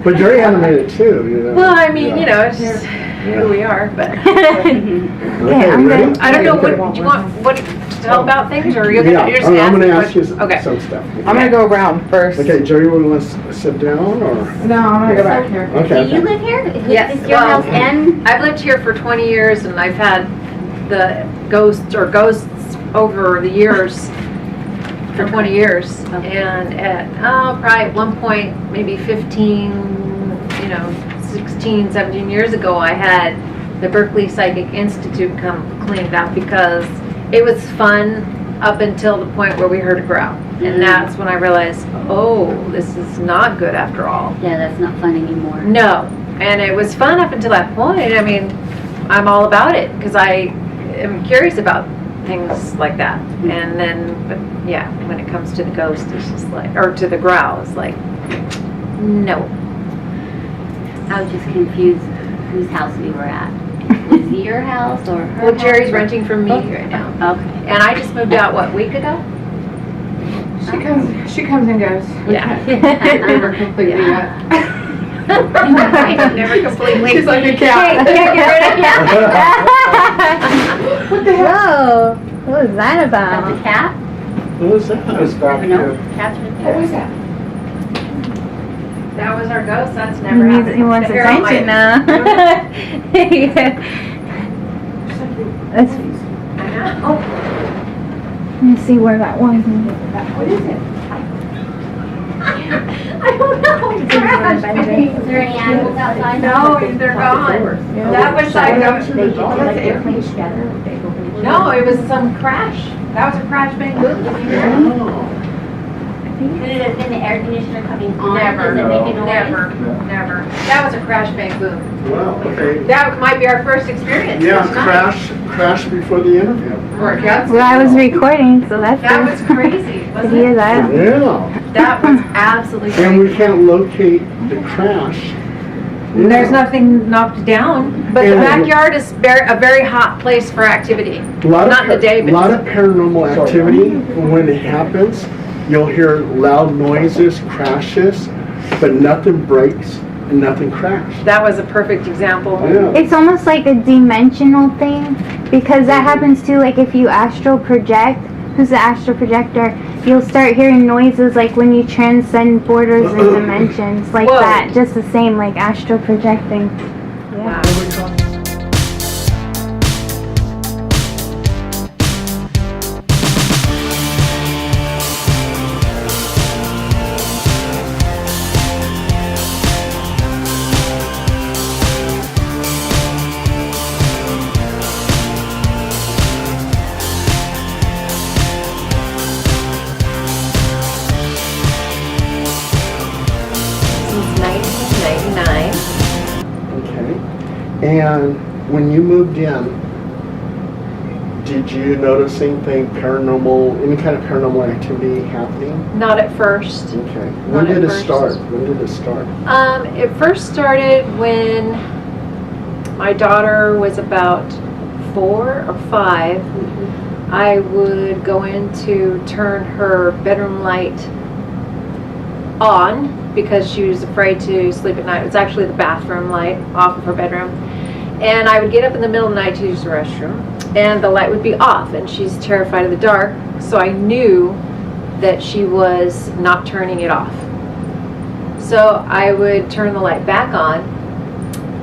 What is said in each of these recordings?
But you're animated too, you know. Well, I mean, you know, it's just who we are, but. Okay, ready? I don't know, what, do you want to tell about things, or you're Yeah, just I'm going to me ask you questions? some stuff. I'm going to go around first. Okay, Jerry, will you want to sit down, or? No, I'm going to go back here. Okay. Do you live here? Yes. Is your house in? I've lived here for 20 years, and I've had the ghosts over the years for 20 years. Okay. And at probably at one point, maybe 16, 17 years ago, I had the Berkeley Psychic Institute come clean it out because it was fun up until the point where we heard a growl. And that's when I realized, oh, this is not good after all. Yeah, that's not fun anymore. No. And it was fun up until that point. I mean, I'm all about it because I am curious about things like that. And then, but yeah, when it comes to the ghost, it's just like, or to the growl, it's like, no. I was just confused whose house we were at. Was it your house or her Well, Jerry's house? renting from me right now. Okay. And I just moved out, what, a week ago? She comes and goes. Yeah. Never completely yet. Never completely. She's like a cat. What the hell? Whoa, what was that about? That's a cat? What was that? It's back No, cats are What was that? That was our ghost, that's never happened. He wants Here, I'll attention light now. Let's, it. I know. let me see where that was. What is it? I don't know. Is there any animals outside? No, they're gone. That was like, They air plane together. no, it was some crash. That was a crash bang boom. Could it have been the air conditioner coming on? Never, Does it make a noise? never. That was a crash bang boom. Wow, okay. That might be our first experience. Yeah, It's nice. crash before the interview. Or a cat. Well, I was recording, so that's That was crazy, Could wasn't hear it? that. Yeah. That was absolutely And we crazy. can't locate the crash. There's nothing knocked down, but the And- backyard is a very hot place for activity. A lot Not in the day, a but lot of paranormal activity. When it happens, you'll hear loud noises, crashes, but nothing breaks and nothing crashed. that was a perfect example. Yeah. It's almost like a dimensional thing, because that happens too, like if you astral project, who's the astral projector, you'll start hearing noises like when you transcend borders and dimensions, like Whoa. that, just the same, like astral projecting. Yeah. Wow. Since 1999. Okay. And when you moved in, did you notice anything paranormal, any kind of paranormal activity happening? Not at first. Okay. Not When did at it first. start? When did it start? It first started when my daughter was about 4 or 5. I would go in to turn her bedroom light on because she was afraid to sleep at night. It's actually the bathroom light off of her bedroom. And I would get up in the middle of the night to use the restroom, and the light would be off, and she's terrified of the dark, so I knew that she was not turning it off. So I would turn the light back on,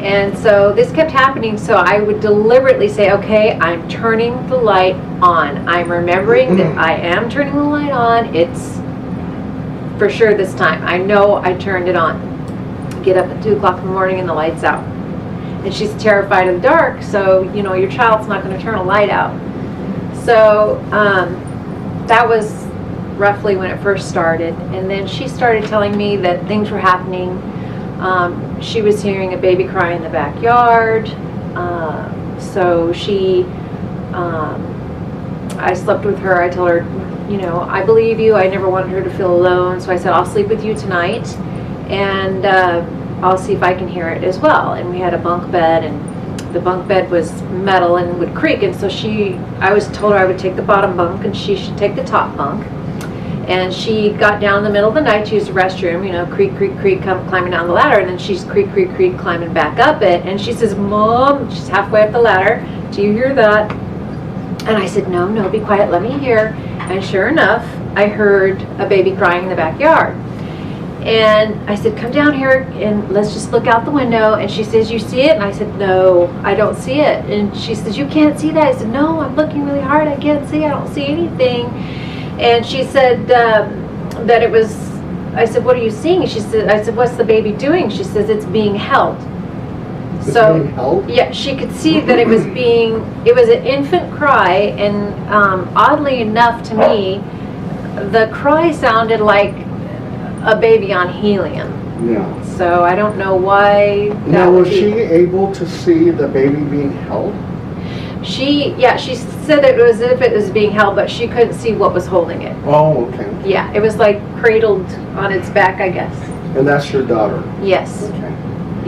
and so this kept happening, so I would deliberately say, okay, I'm turning the light on. I'm remembering that I am turning the light on. It's for sure this time. I know I turned it on. Get up at 2 o'clock in the morning and the light's out. And she's terrified of the dark, so, you know, your child's not going to turn a light out. So that was roughly when it first started. And then she started telling me that things were happening. She was hearing a baby cry in the backyard. So I slept with her. I told her, you know, I believe you. I never wanted her to feel alone. So I said, I'll sleep with you tonight. And I'll see if I can hear it as well. And we had a bunk bed, and the bunk bed was metal and would creak. And so I told her I would take the bottom bunk and she should take the top bunk. And she got down in the middle of the night to use the restroom, you know, creak, creak, creak, climbing down the ladder. And then she's creak, creak, creak, climbing back up it. And she says, Mom, she's halfway up the ladder. Do you hear that? And I said, no, be quiet, let me hear. And sure enough, I heard a baby crying in the backyard. And I said, come down here and let's just look out the window. And she says, you see it? And I said, no, I don't see it. And she says, you can't see that? I said, no, I'm looking really hard. I can't see. I don't see anything. And she said that it was, I said, what are you seeing? I said, what's the baby doing? She says, it's being held. It's So, being held? yeah, she could see that it was an infant cry. And oddly enough to me, the cry sounded like a baby on helium. Yeah. So I don't know why. Now, was she able to see the baby being held? She said it was as if it was being held, but she couldn't see what was holding it. Oh, okay. Yeah, it was like cradled on its back, I guess. And that's your daughter? Yes. Okay.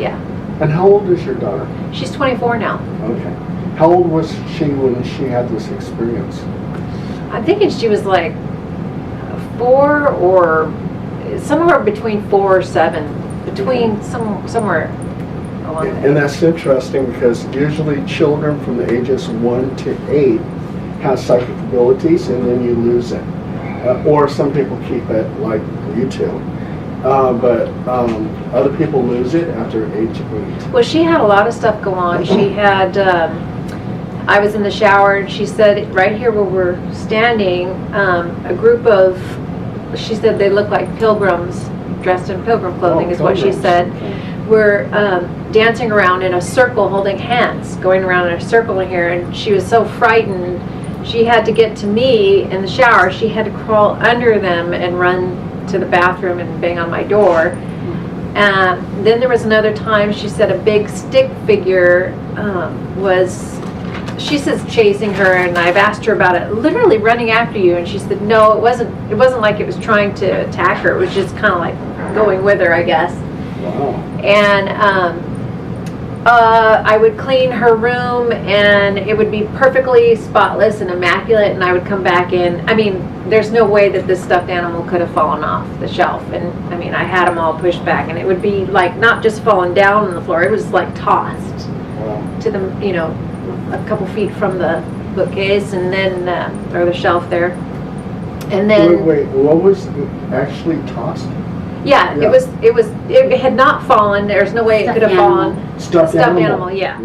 Yeah. And how old is your daughter? She's 24 now. Okay. How old was she when she had this experience? I'm thinking she was like 4 or somewhere between 4 or 7, between somewhere along there. And that's interesting because usually children from the ages 1 to 8 have psychic abilities and then you lose it. Or some people keep it like you two. But other people lose it after age 8. Well, she had a lot of stuff go on. She had, I was in the shower and she said right here where we're standing, a group of, she said they look like pilgrims dressed in pilgrim clothing is what she pilgrims. said. Okay. Were dancing around in a circle holding hands, going around in a circle in here, and she was so frightened she had to get to me in the shower. She had to crawl under them and run to the bathroom and bang on my door. And then there was another time she said a big stick figure was, she says, chasing her, and I've asked her about it, literally running after you, and she said no, it wasn't like it was trying to attack her, it was just kind of like going with her, I guess. Wow. And I would clean her room and it would be perfectly spotless and immaculate, and I would come back in. I mean, there's no way that this stuffed animal could have fallen off the shelf, and I mean, I had them all pushed back, and it would be like not just falling down on the floor, it was like tossed Wow. to the, you know, a couple feet from the bookcase, and then or the shelf there, and then Wait, what was actually tossed? yeah, Yeah. it had not fallen. There's no way it could have Stuffed animal. fallen. Stuffed animal. Yeah.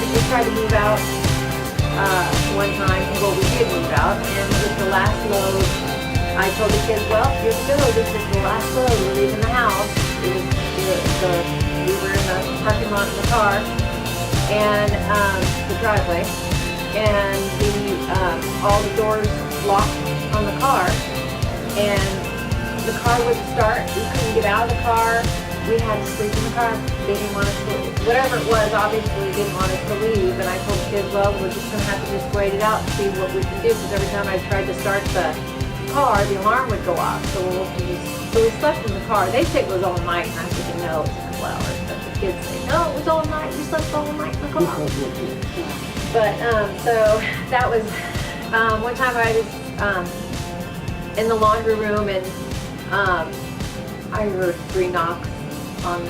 We tried to move out one time. Well, we did move out, and it was the last load. I told the kids, well, here we go. This is the last load. We're leaving the house. We were in the parking lot in the car, and the driveway, and all the doors locked on the car, and the car wouldn't start. We couldn't get out of the car. We had to sleep in the car. They didn't want us to leave. Whatever it was, obviously they didn't want us to leave. And I told the kids, well, we're just going to have to just wait it out and see what we can do. Because every time I tried to start the car, the alarm would go off. So we slept in the car. They say it was all night. And I'm thinking, no, it's a couple hours. But the kids say, no, it was all night. We slept all night in the car. But, so that was, one time I was in the laundry room, and I heard 3 knocks on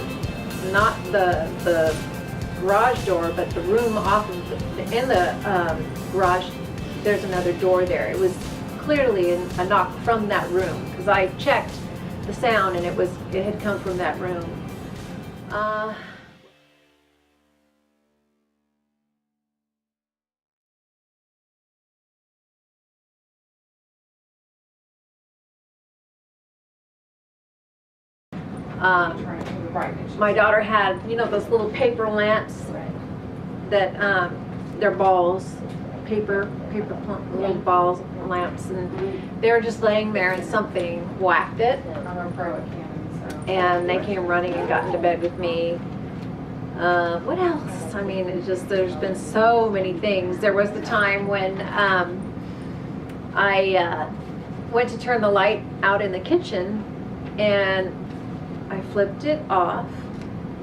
not the garage door, but the room off of in the garage. There's another door there. It was clearly a knock from that room, because I checked the sound and it had come from that room. My daughter had, you know, those little paper lamps that, they're balls, little balls, lamps, and they were just laying there and something whacked it. And they came running and got into bed with me. What else? I mean, it's just, there's been so many things. There was the time when I went to turn the light out in the kitchen, and I flipped it off,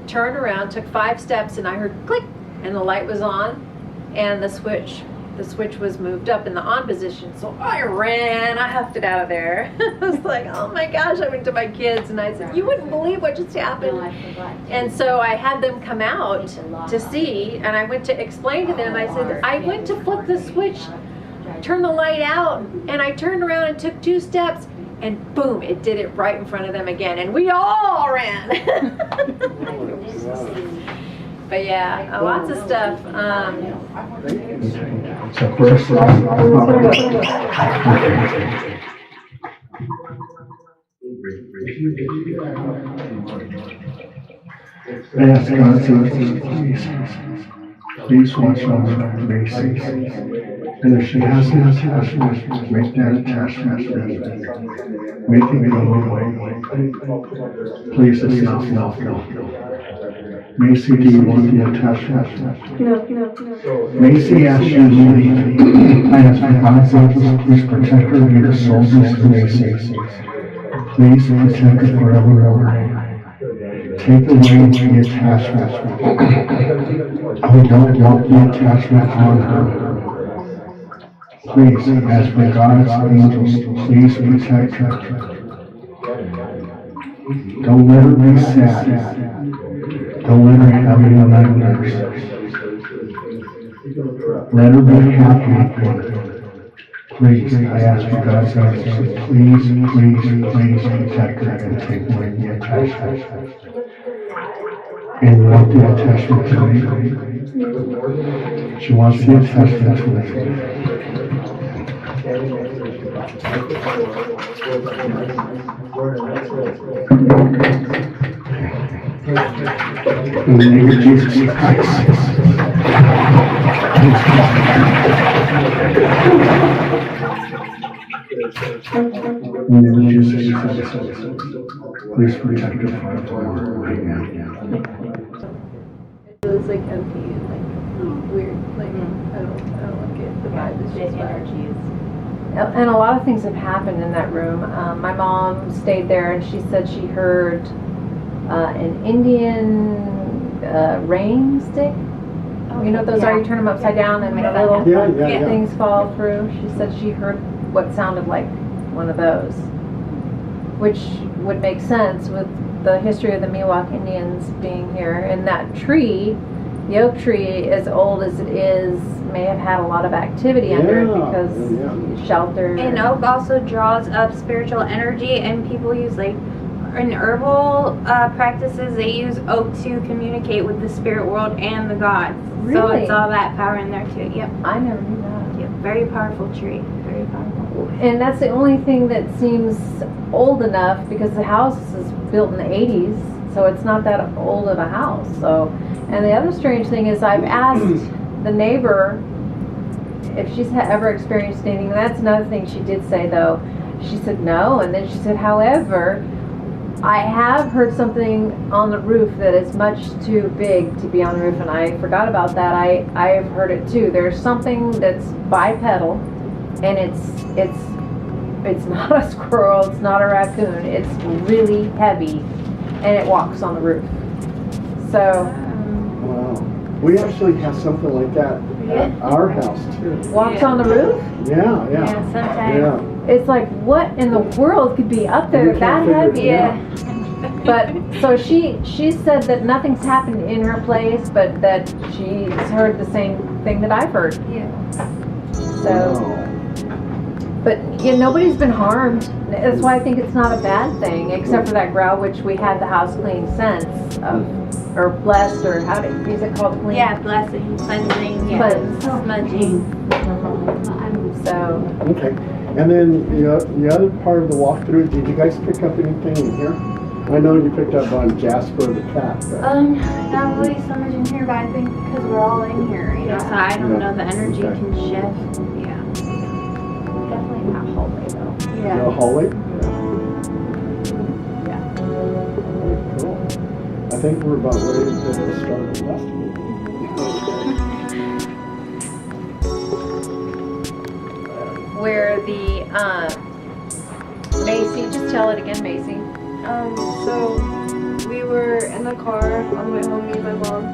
turned around, took 5 steps, and I heard click, and the light was on, and the switch was moved up in the on position. So I ran, I huffed it out of there. I was like, oh my gosh, I went to my kids and I said, you wouldn't believe what just happened. And so I had them come out to see, and I went to explain to them, I said, I went to flip the switch, turn the light out, and I turned around and took 2 steps, and boom, it did it right in front of them again, and we all ran. But yeah, lots of stuff. So first, I ask God to please watch over Macy. And if she has an attachment, make that attachment make it go away. Please, it's not. Macy, do you want the attachment? No. Macy asked you to leave. I ask for God's angels, please protect her and the soldiers of Macy. Please protect her forever. Take away the attachment. We don't want the attachment on her. Please, ask for God's angels, please protect her. Don't let her be sad. Don't let her have any nightmares. Let her be happy. Please, I ask for God's angels, please protect her and take away the attachment. And you want the attachment to me? She wants the attachment to me. In the name of Jesus Christ. In the name of Jesus Christ. Please protect her forever. Amen. It was like empty and like weird. Like I don't like it. The vibe is just bad. And a lot of things have happened in that room. My mom stayed there, and she said she heard an Indian rain stick. You know what those are? You turn them upside down and the little things fall through. She said she heard what sounded like one of those, which would make sense with the history of the Miwok Indians being here. And that tree, the oak tree, as old as it is, may have had a lot of activity under it because shelter. And oak also draws up spiritual energy, and people use, like, in herbal practices, they use oak to communicate with the spirit world and the gods. Really? So it's all that power in there too. Yep. I never knew that. Yep. Very powerful tree. Very powerful. And that's the only thing that seems old enough, because the house is built in the 80s, so it's not that old of a house. So, and the other strange thing is, I've asked the neighbor if she's ever experienced anything. That's another thing she did say, though. She said no, and then she said, however, I have heard something on the roof that is much too big to be on the roof, and I forgot about that. I've heard it too. There's something that's bipedal, and it's not a squirrel, it's not a raccoon. It's really heavy, and it walks on the roof. So, Wow. We actually have something like that at our house too. walks on the roof? Yeah. Sometimes. Yeah. It's like, what in the world could be up there You that can't figure heavy? it out. But so she said that nothing's happened in her place, but that she's heard the same thing that I've heard. Yeah. So, but nobody's been harmed. That's why I think it's not a bad thing, except for that growl, which we had the house cleaned since, or blessed, or is it called clean? Yeah, blessing, cleansing, yeah. Cleanse. Smudging. So, Okay. And then the other part of the walkthrough, did you guys pick up anything in here? I know you picked up on Jasper the cat. But Not really so much in here, but I think because we're all in here, you know. So I don't Yeah. know, the energy Okay. can shift. Yeah. Definitely not hallway though. No hallway? Yeah. Cool. I think we're about ready to start investigating. Where the Macy, just tell it again, Macy. So we were in the car on the way home, me and my mom,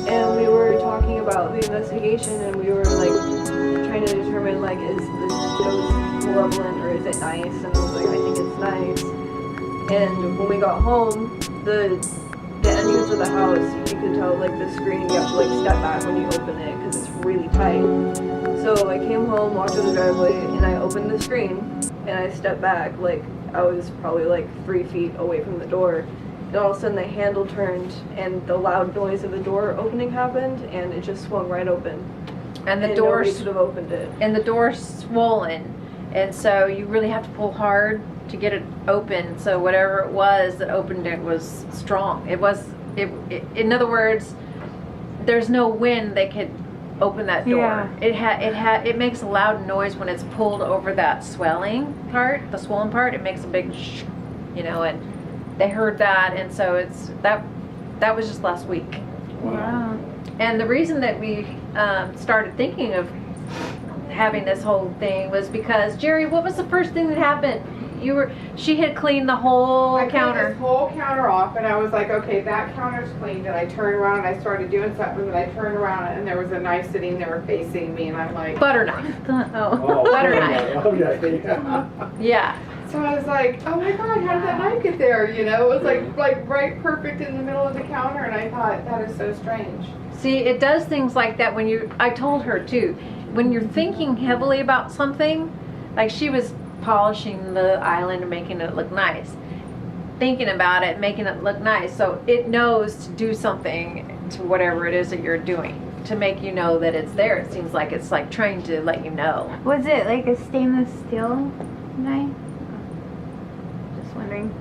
and we were talking about the investigation, and we were like trying to determine like, is this ghost malevolent or is it nice? And I was like, I think it's nice. And when we got home, the entrance of the house, you could tell like the screen, you have to like step back when you open it because it's really tight. So I came home, walked to the driveway, and I opened the screen, and I stepped back, like I was probably like 3 feet away from the door. And all of a sudden the handle turned, and the loud noise of the door opening happened, and it just swung right open. And the And door nobody could have opened it. and the door's swollen, and so you really have to pull hard to get it open. So whatever it was that opened it was strong. It in other words, there's no wind that could open that door. Yeah. It makes a loud noise when it's pulled over that swelling part, the swollen part. It makes a big shh, you know, and they heard that, and so it's that was just last week. Wow. And the reason that we started thinking of having this whole thing was because, Jerry, what was the first thing that happened? She had cleaned the whole I cleaned counter. this whole counter off, and I was like, okay, that counter's cleaned. And I turned around and I started doing something, and I turned around and there was a knife sitting there facing me, and I'm like, Butter knife. Butter knife. Okay. Yeah. so I was like, oh my God, how did that knife get there? You know, it was like right perfect in the middle of the counter, and I thought, that is so strange. See, it does things like that when I told her too, when you're thinking heavily about something, like she was polishing the island and making it look nice, thinking about it, making it look nice, so it knows to do something to whatever it is that you're doing to make you know that it's there. It seems like it's like trying to let you know. Was it like a stainless steel knife? Just wondering.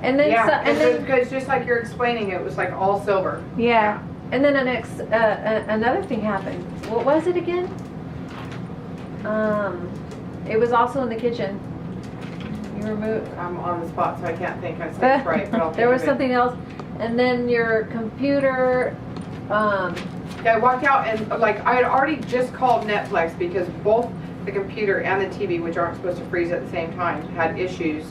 And then Yeah, and then because just like you're explaining, it was like all silver. Yeah. and then another thing happened. What was it again? It was also in the kitchen. You removed. I'm on the spot, so I can't think. I said it right, but I'll think There was of it. something else, and then your computer. Yeah, I walked out and like I had already just called Netflix because both the computer and the TV, which aren't supposed to freeze at the same time, had issues.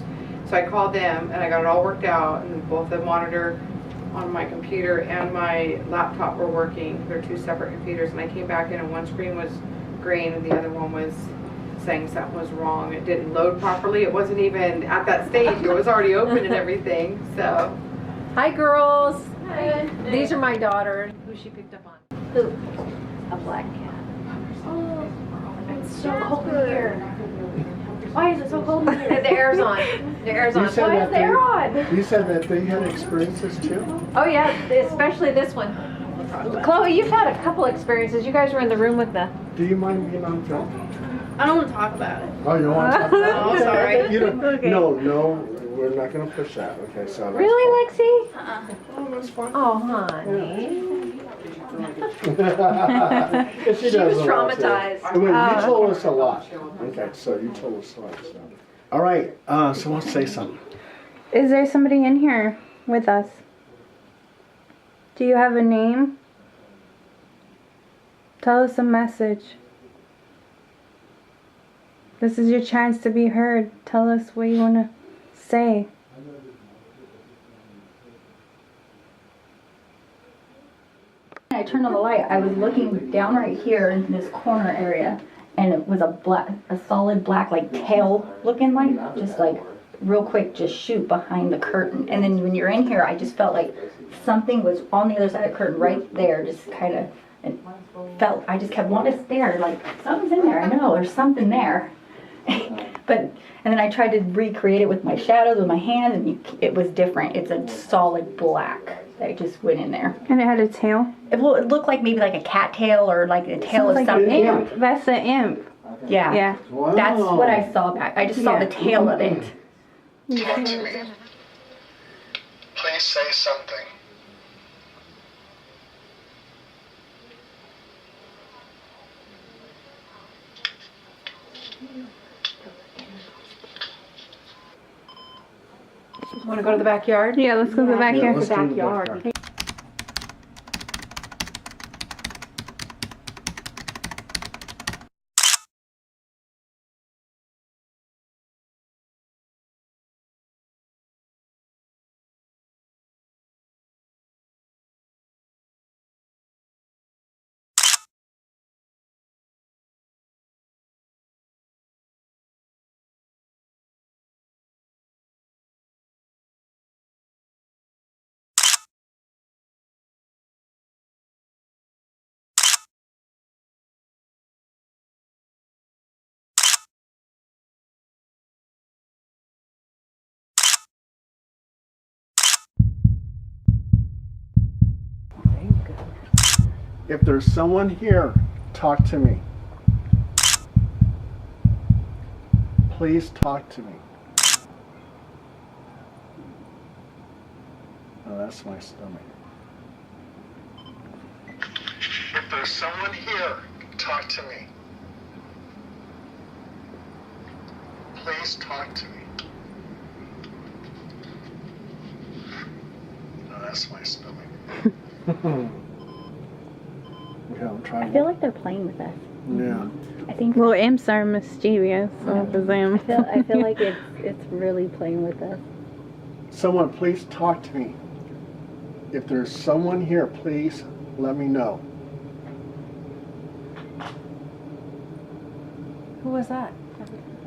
So I called them and I got it all worked out, and both the monitor on my computer and my laptop were working. They're two separate computers, and I came back in and one screen was green and the other one was saying something was wrong. It didn't load properly. It wasn't even at that stage. It was already open and everything. So Hi, girls. Hi. These are my daughter, who she picked up on. Who? A black cat. Oh, it's so cold in here. Why is it so cold in here? The air's on. The air's on. You said Why that is the air on? You said that they had experiences too? Oh yeah, especially this one. Chloe, you've had a couple experiences. You guys were in the room with the. Do you mind being on film? I don't want to talk about it. Oh, you don't want to talk about it? Oh, sorry. You don't, Okay. No, we're not going to push that. Okay, so that's Really, Lexi? fine. Oh, that's fine. Oh, honey. She She was does a lot, too. traumatized. Wait, you told us a lot. Okay, so you told us a lot. So. All right, so let's say something. Is there somebody in here with us? Do you have a name? Tell us a message. This is your chance to be heard. Tell us what you want to say. I turned on the light. I was looking down right here in this corner area, and it was a solid black, like tail looking light, just like real quick, just shoot behind the curtain. And then when you're in here, I just felt like something was on the other side of the curtain, right there, just kind of, and I just kept wanting to stare, like something's in there. I know there's something there. And then I tried to recreate it with my shadows, with my hand, and it was different. It's a solid black that just went in there. And it had a tail? It looked like maybe like a cat tail or like a tail of Sounds like something. an imp. That's an imp. Yeah. Yeah. Wow. That's what I saw back. I just saw the tail of it. please say something? Want to go to the backyard? Yeah, let's go to the Yeah, backyard. let's go to the Backyard. backyard. If there's someone here, talk to me. Please talk to me. Oh, that's my stomach. If there's someone here, talk to me. Please talk to me. Oh, that's my stomach. Yeah, I'm trying. I feel like they're playing with us. Yeah. I think Well, imps are mischievous, so I presume. I feel like it's really playing with us. Someone, please talk to me. If there's someone here, please let me know. Who was that?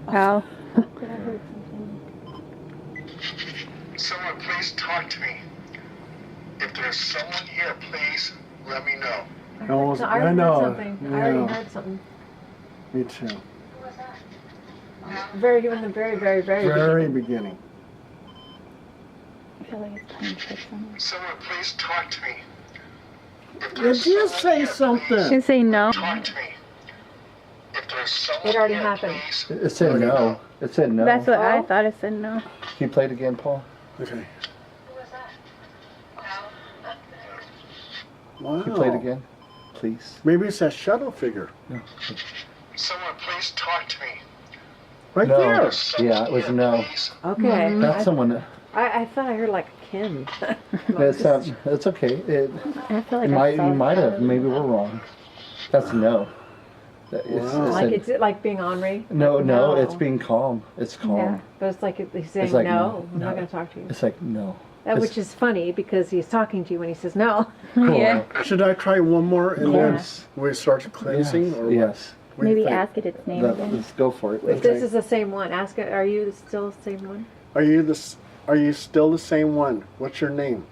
How? Did I heard something? Someone, please talk to me. If there's someone here, please let me know. No, I already heard something. I already Yeah, heard something. me too. Very in the very Very beginning. I feel like it's playing tricks on us. Someone, please talk to me. If Did there's you someone say here, something? Should say no. please talk to me. If there's someone It already here, happened. please It said no. It said no. That's what I Oh. thought it said no. Can you play it again, Paul? Okay. Can you play it Wow. again, please? Maybe it's that shadow figure. Someone, please talk to me. Right No. there. Someone Yeah, it was here, no. please. Okay. That's someone. I thought I heard like a Ken. That's okay. I feel like You I might saw you might have. shadows. Maybe we're wrong. That's no. It's, Wow. it Like said- it's like being Henri. no, no. No. It's being calm. It's calm. Yeah. But it's like he's saying It's like, no. I'm no. not going to talk to you. It's like no. Which is funny because he's talking to you when he says no. Yeah. Should I try one more and Yes. then we start cleansing? Yes. Or what? Yes. What do you Maybe think? ask it its name That- again. let's go for it. If this is the same one, ask it. Are you still the same one? Are you still the same one? What's your name?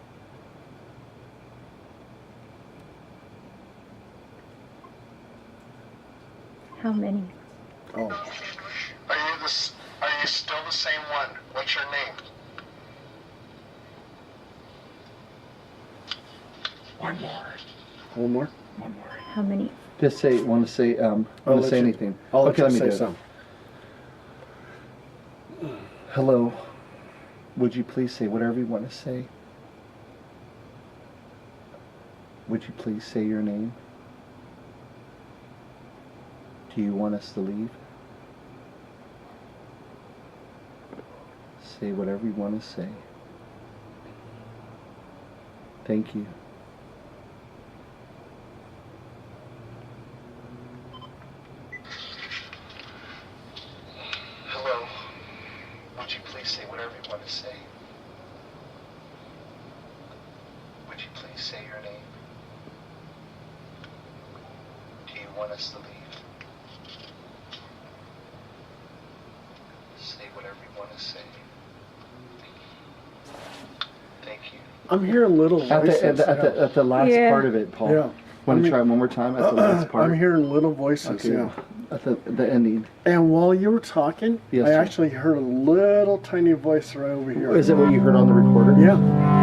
How many? Oh. Are you still the same one? What's your name? One more. One more? One more. How many? Just say. Want to say? Want I'll to let say you- anything? I'll let Okay, you let me say do it. something. Hello. Would you please say whatever you want to say? Would you please say your name? Do you want us to leave? Say whatever you want to say. Thank you. Hello. Would you please say whatever you want to say? Would you please say your name? Do you want us to leave? Say whatever you want to say. Thank you. I'm hearing little At voices. at the last Yeah. part of it, Paul. Yeah. Want I to mean- try one more time at the last part? I'm hearing little voices, Okay. yeah. At the ending. And while you were talking, Yes, I sir. actually heard a little tiny voice right over here. Is it what you heard on the recorder? Yeah.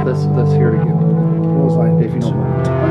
Let's hear it again. It was like, If you don't mind.